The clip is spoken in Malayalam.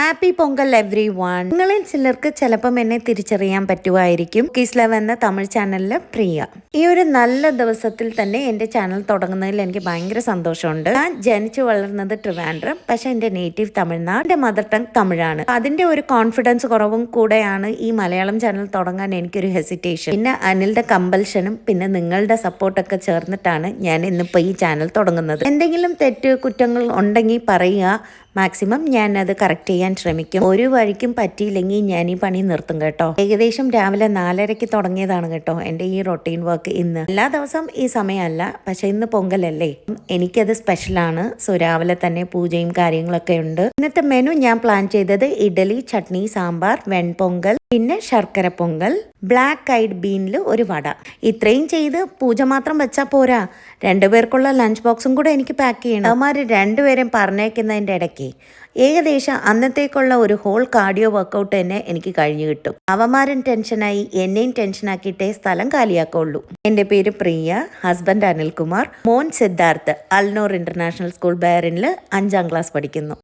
Happy Pongal every one. നിങ്ങളിൽ ചിലർക്ക് ചിലപ്പം എന്നെ തിരിച്ചറിയാൻ പറ്റുമായിരിക്കും. കുക്കീസ് ലവ് എന്ന തമിഴ് ചാനലിലെ പ്രിയ. ഈ ഒരു നല്ല ദിവസത്തിൽ തന്നെ എൻ്റെ ചാനൽ തുടങ്ങുന്നതിൽ എനിക്ക് ഭയങ്കര സന്തോഷമുണ്ട്. ഞാൻ ജനിച്ചു വളർന്നത് ട്രിവാൻഡ്രം, പക്ഷെ എൻ്റെ നേറ്റീവ് തമിഴ്നാട്, എൻ്റെ മദർ ടങ് തമിഴാണ്. അതിൻ്റെ ഒരു കോൺഫിഡൻസ് കുറവും കൂടെയാണ് ഈ മലയാളം ചാനൽ തുടങ്ങാൻ എനിക്കൊരു ഹെസിറ്റേഷൻ. പിന്നെ അനിലിന്റെ കമ്പൽഷനും പിന്നെ നിങ്ങളുടെ സപ്പോർട്ടൊക്കെ ചേർന്നിട്ടാണ് ഞാൻ ഇന്നിപ്പോൾ ഈ ചാനൽ തുടങ്ങുന്നത്. എന്തെങ്കിലും തെറ്റ് കുറ്റങ്ങൾ ഉണ്ടെങ്കിൽ പറയുക. മാക്സിമം ഞാൻ അത് കറക്റ്റ് ചെയ്യാൻ ശ്രമിക്കും. ഒരു വഴിക്കും പറ്റിയില്ലെങ്കിൽ ഞാൻ ഈ പണി നിർത്തും കേട്ടോ. ഏകദേശം രാവിലെ 4:30 തുടങ്ങിയതാണ് കേട്ടോ എൻ്റെ ഈ റൊട്ടീൻ വർക്ക്. ഇന്ന് എല്ലാ ദിവസവും ഈ സമയമല്ല, പക്ഷെ ഇന്ന് പൊങ്കലല്ലേ, എനിക്കത് സ്പെഷ്യലാണ്. സോ രാവിലെ തന്നെ പൂജയും കാര്യങ്ങളൊക്കെ ഉണ്ട്. ഇന്നത്തെ മെനു ഞാൻ പ്ലാൻ ചെയ്തത് ഇഡലി, ചട്നി, സാമ്പാർ, വെൺപൊങ്കൽ, പിന്നെ ശർക്കര പൊങ്കൽ, ബ്ലാക്ക് ഐഡ് ബീനിൽ ഒരു വട. ഇത്രയും ചെയ്ത് പൂജ മാത്രം വെച്ചാൽ പോരാ, രണ്ടുപേർക്കുള്ള ലഞ്ച് ബോക്സും കൂടെ എനിക്ക് പാക്ക് ചെയ്യണം. അവന്മാർ രണ്ടുപേരും പറഞ്ഞേക്കുന്നതിൻ്റെ ഇടയ്ക്ക് ഏകദേശം അന്നത്തേക്കുള്ള ഒരു ഹോൾ കാർഡിയോ വർക്കൗട്ട് തന്നെ എനിക്ക് കഴിഞ്ഞു കിട്ടും. അവന്മാരും ടെൻഷനായി എന്നെയും ടെൻഷനാക്കിയിട്ടേ സ്ഥലം കാലിയാക്കുള്ളൂ. എൻ്റെ പേര് പ്രിയ, ഹസ്ബൻഡ് അനിൽകുമാർ, മോൻ സിദ്ധാർത്ഥ് അൽനൂർ ഇന്റർനാഷണൽ സ്കൂൾ ബെയറിനിൽ 5ാം ക്ലാസ് പഠിക്കുന്നു.